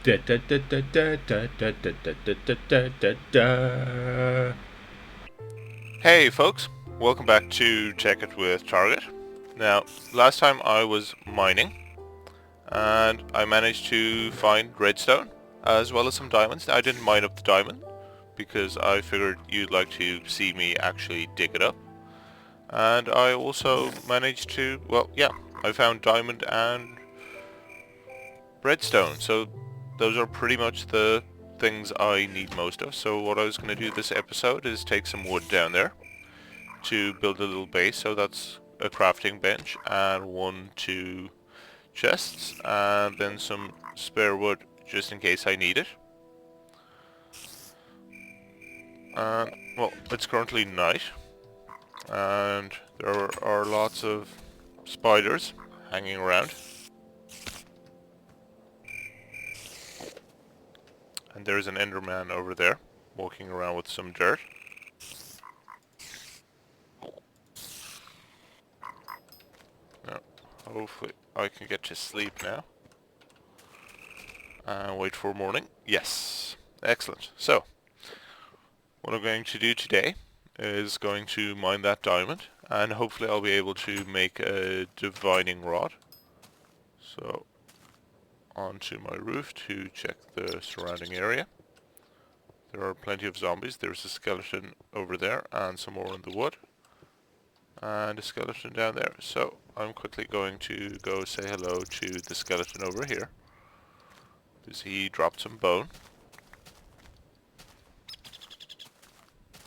Da, da, da, da, da, da, da, da, da, da, da, da, da. Hey folks, welcome back to Tekkit with Trget. Now, last time I was mining and I managed to find redstone as well as some diamonds. Now, I didn't mine up the diamond because I figured you'd like to see me actually dig it up. And I also managed to, well, yeah, I found diamond and redstone. So those are pretty much the things I need most of. So what I was going to do this episode is take some wood down there to build a little base. So that's a crafting bench and 2 chests and then some spare wood just in case I need it. And well, it's currently night and there are lots of spiders hanging around. And there's an enderman over there walking around with some dirt. Now, hopefully I can get to sleep now. And wait for morning. Yes. Excellent. So, what I'm going to do today is going to mine that diamond. And hopefully I'll be able to make a divining rod. So, onto my roof to check the surrounding area. There are plenty of zombies. There's a skeleton over there and some more in the wood. And a skeleton down there. So I'm quickly going to go say hello to the skeleton over here. Because he dropped some bone.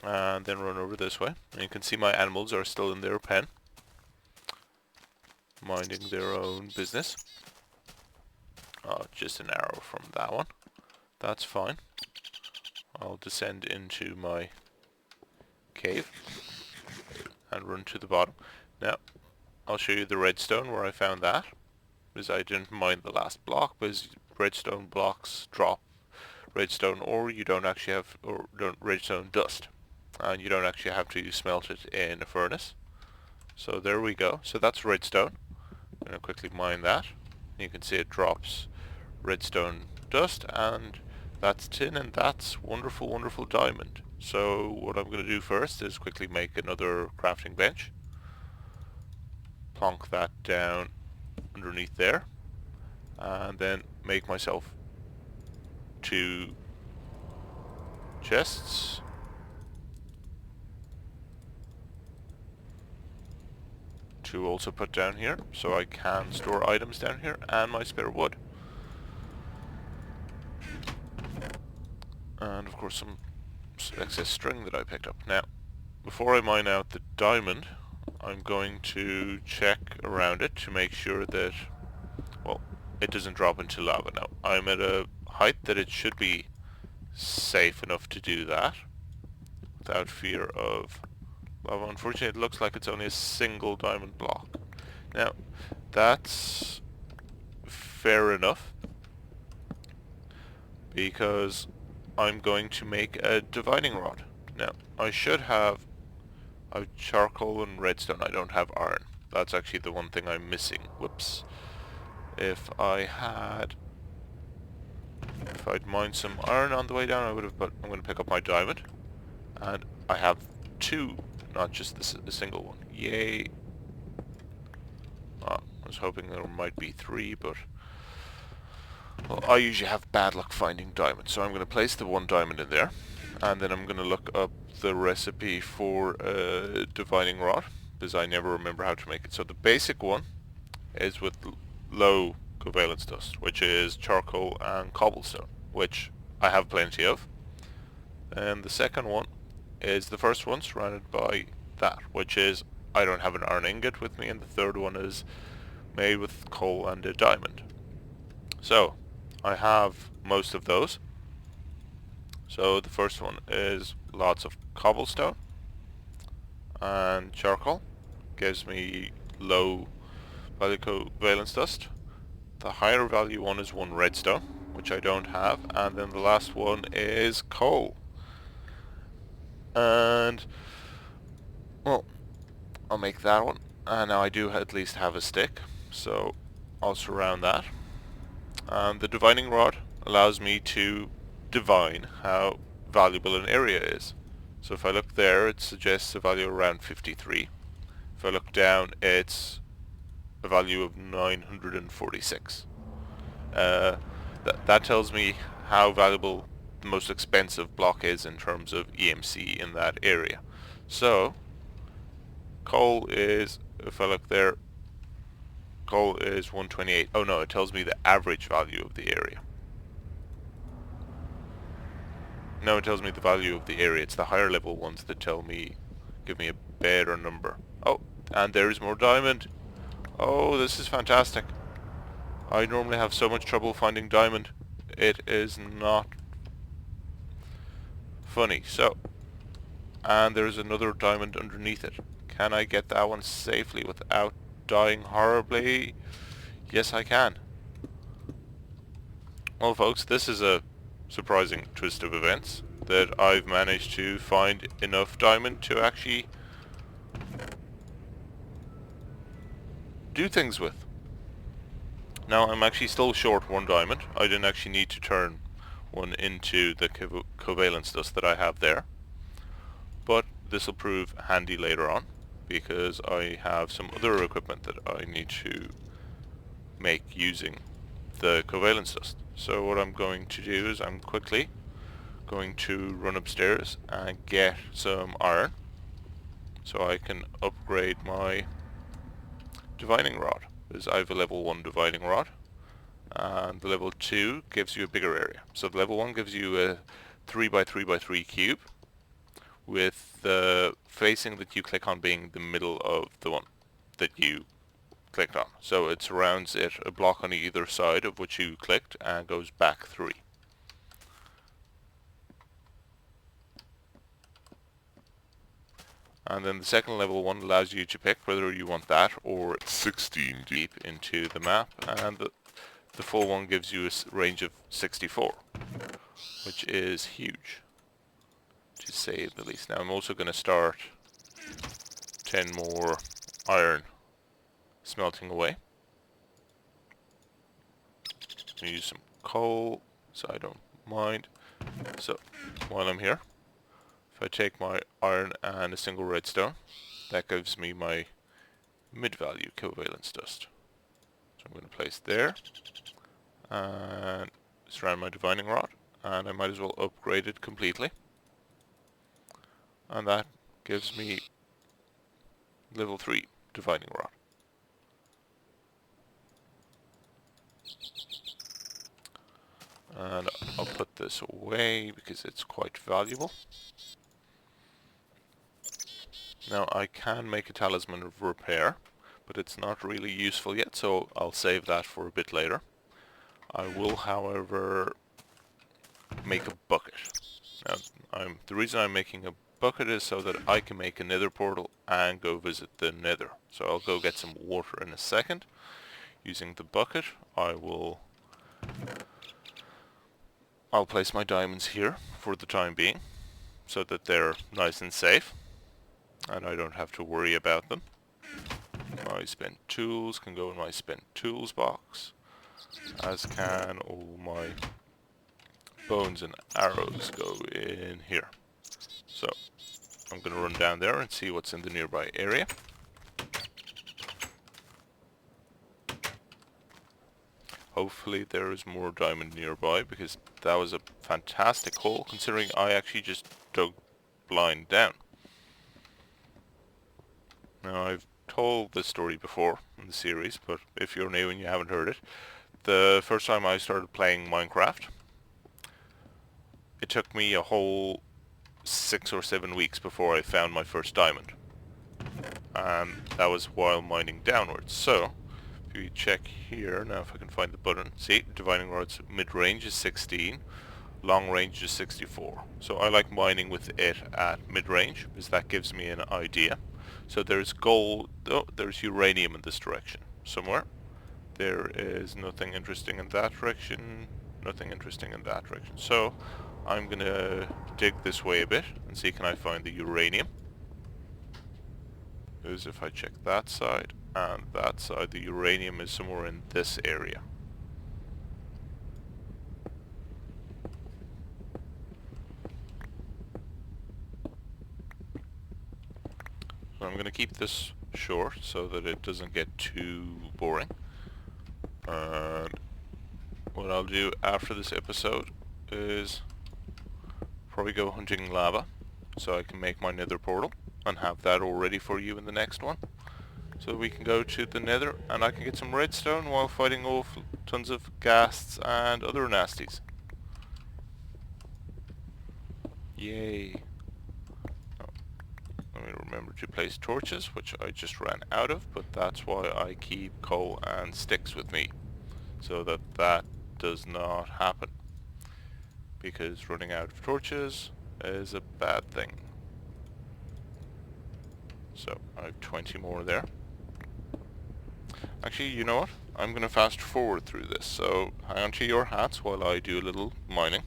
And then run over this way. And you can see my animals are still in their pen. Minding their own business. Oh, just an arrow from that one. That's fine. I'll descend into my cave. And run to the bottom. Now, I'll show you the redstone where I found that. Because I didn't mine the last block, because redstone blocks drop redstone ore. You don't actually have, or don't redstone dust, and you don't actually have to smelt it in a furnace. So there we go. So that's redstone. I'm gonna quickly mine that. You can see it drops redstone dust, and that's tin, and that's wonderful, wonderful diamond. So what I'm gonna do first is quickly make another crafting bench. Plonk that down underneath there. And then make myself 2 chests. To also put down here, so I can store items down here, and my spare wood. And of course some excess string that I picked up. Now, before I mine out the diamond, I'm going to check around it to make sure that, well, it doesn't drop into lava. Now, I'm at a height that it should be safe enough to do that without fear of lava. Unfortunately, it looks like it's only a single diamond block. Now, that's fair enough because I'm going to make a divining rod. Now, I should have charcoal and redstone. I don't have iron. That's actually the one thing I'm missing. Whoops. If I'd mined some iron on the way down, I would have, but I'm going to pick up my diamond. And I have 2, not just a single one. Yay. I was hoping there might be 3, but well, I usually have bad luck finding diamonds. So I'm going to place the 1 diamond in there. And then I'm going to look up the recipe for a divining rod, because I never remember how to make it. So the basic one is with low covalence dust, which is charcoal and cobblestone, which I have plenty of. And the second one is the first one, surrounded by that, which is I don't have an iron ingot with me, and the third one is made with coal and a diamond. So I have most of those. So the first one is lots of cobblestone and charcoal, gives me low value covalence dust. The higher value one is 1 redstone, which I don't have, and then the last one is coal. And well, I'll make that one, and now I do at least have a stick, so I'll surround that. And the divining rod, allows me to divine how valuable an area is. So if I look there, it suggests a value around 53. If I look down, it's a value of 946. That tells me how valuable the most expensive block is in terms of EMC in that area. So coal is, if I look there, coal is 128. Oh no, it tells me the average value of the area. No, it tells me the value of the area. It's the higher level ones that give me a better number. Oh, and there's more diamond. Oh, this is fantastic. I normally have so much trouble finding diamond. It is not funny. So, and there's another diamond underneath it. Can I get that one safely without dying horribly? Yes, I can. Well, folks, this is a surprising twist of events that I've managed to find enough diamond to actually do things with. Now, I'm actually still short one diamond. I didn't actually need to turn one into the covalence dust that I have there. But this will prove handy later on, because I have some other equipment that I need to make using the covalence dust. So what I'm going to do is I'm quickly going to run upstairs and get some iron so I can upgrade my divining rod, because I have a level 1 divining rod, and the level 2 gives you a bigger area. So the level 1 gives you a 3x3x3 cube, with the facing that you click on being the middle of the one that you clicked on. So it surrounds it a block on either side of which you clicked and goes back 3. And then the second level one allows you to pick whether you want that or 16 deep into the map, and the full one gives you a range of 64, which is huge, to say the least. Now I'm also going to start 10 more iron smelting away. I'm going to use some coal, so I don't mind. So while I'm here, if I take my iron and a single redstone, that gives me my mid-value covalence dust. So I'm going to place there, and surround my divining rod, and I might as well upgrade it completely. And that gives me level 3 divining rod. And I'll put this away because it's quite valuable. Now I can make a talisman of repair, but it's not really useful yet, so I'll save that for a bit later. I will, however, make a bucket. Now, the reason I'm making a bucket is so that I can make a nether portal and go visit the nether. So I'll go get some water in a second. Using the bucket, I'll place my diamonds here for the time being, so that they're nice and safe, and I don't have to worry about them. My spent tools can go in my spent tools box, as can all my bones and arrows go in here. So I'm going to run down there and see what's in the nearby area. Hopefully there is more diamond nearby, because that was a fantastic hole, considering I actually just dug blind down. Now, I've told this story before in the series, but if you're new and you haven't heard it, the first time I started playing Minecraft, it took me a whole 6 or 7 weeks before I found my first diamond. And that was while mining downwards. So, if you check here, now if I can find the button, see, divining rod's mid-range is 16, long range is 64. So I like mining with it at mid-range, because that gives me an idea. So there's gold, oh, there's uranium in this direction somewhere. There is nothing interesting in that direction, nothing interesting in that direction. So I'm gonna dig this way a bit and see can I find the uranium. Because if I check that side and that side, the uranium is somewhere in this area. I'm going to keep this short so that it doesn't get too boring. And what I'll do after this episode is probably go hunting lava so I can make my nether portal and have that all ready for you in the next one. So we can go to the nether and I can get some redstone while fighting off tons of ghasts and other nasties. Yay. Oh, let me remember to place torches, which I just ran out of, but that's why I keep coal and sticks with me, so that that does not happen. Because running out of torches is a bad thing. So I have 20 more there. Actually, you know what? I'm going to fast forward through this, so hang on to your hats while I do a little mining.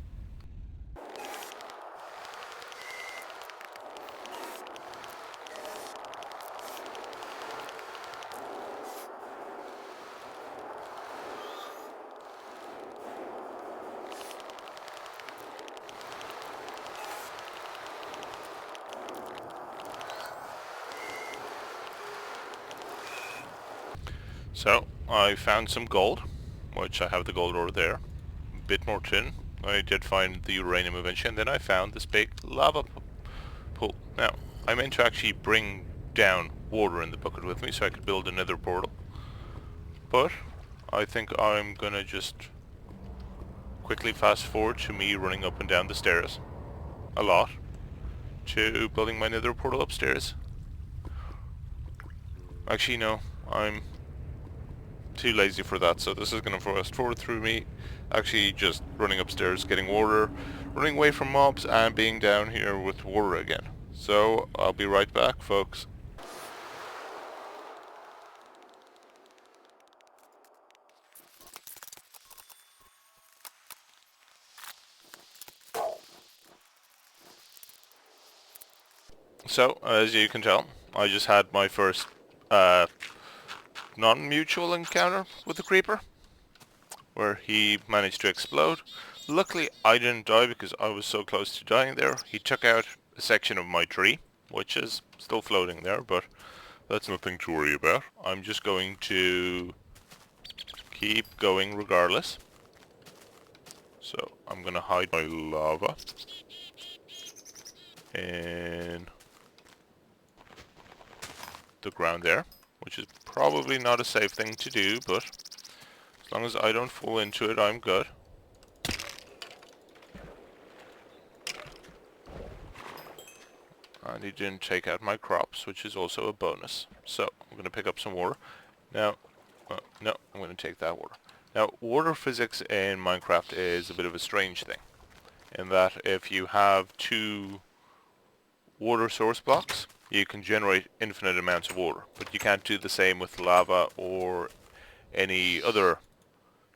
So, I found some gold, which I have the gold ore there. A bit more tin. I did find the uranium eventually, and then I found this big lava pool. Now, I meant to actually bring down water in the bucket with me so I could build another portal. But, I think I'm gonna just quickly fast forward to me running up and down the stairs. A lot. To building my nether portal upstairs. Actually, no. I'm too lazy for that, so this is going to fast forward through me actually just running upstairs, getting water, running away from mobs, and being down here with water again. So I'll be right back, folks. So as you can tell, I just had my first non-mutual encounter with the creeper, where he managed to explode. Luckily, I didn't die because I was so close to dying there. He took out a section of my tree, which is still floating there, but that's nothing to worry about. I'm just going to keep going regardless. So, I'm going to hide my lava in the ground there, which is probably not a safe thing to do, but as long as I don't fall into it, I'm good. And he didn't take out my crops, which is also a bonus. So, I'm going to pick up some water. Now, no, I'm going to take that water. Now, water physics in Minecraft is a bit of a strange thing, in that if you have two water source blocks, you can generate infinite amounts of water, but you can't do the same with lava or any other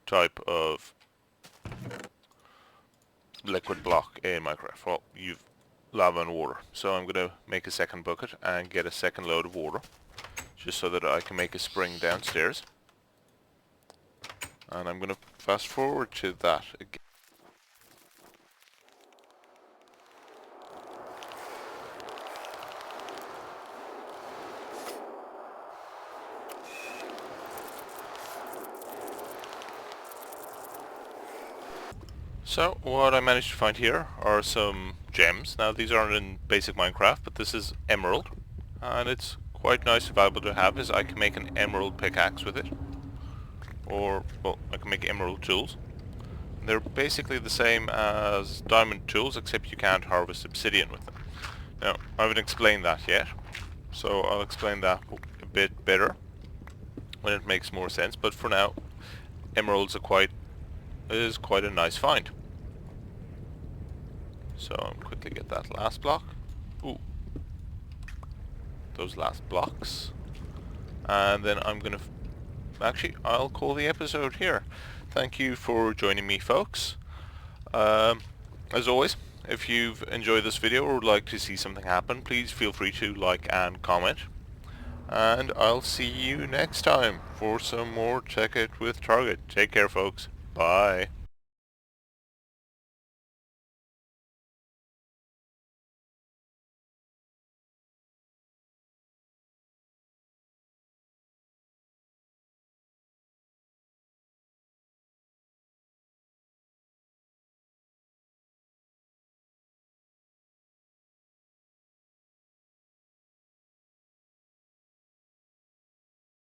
type of liquid block in Minecraft. Well, you've lava and water. So I'm going to make a second bucket and get a second load of water, just so that I can make a spring downstairs. And I'm going to fast forward to that again. So what I managed to find here are some gems. Now these aren't in basic Minecraft, but this is emerald, and it's quite nice and valuable to have, as I can make an emerald pickaxe with it. Or, well, I can make emerald tools. They're basically the same as diamond tools, except you can't harvest obsidian with them. Now, I haven't explained that yet, so I'll explain that a bit better when it makes more sense, but for now, emeralds are is quite a nice find. So I'll quickly get that last block. Ooh. Those last blocks. And then I'm gonna... Actually, I'll call the episode here. Thank you for joining me, folks. As always, if you've enjoyed this video or would like to see something happen, please feel free to like and comment. And I'll see you next time for some more Tekkit with Trget. Take care, folks. Bye.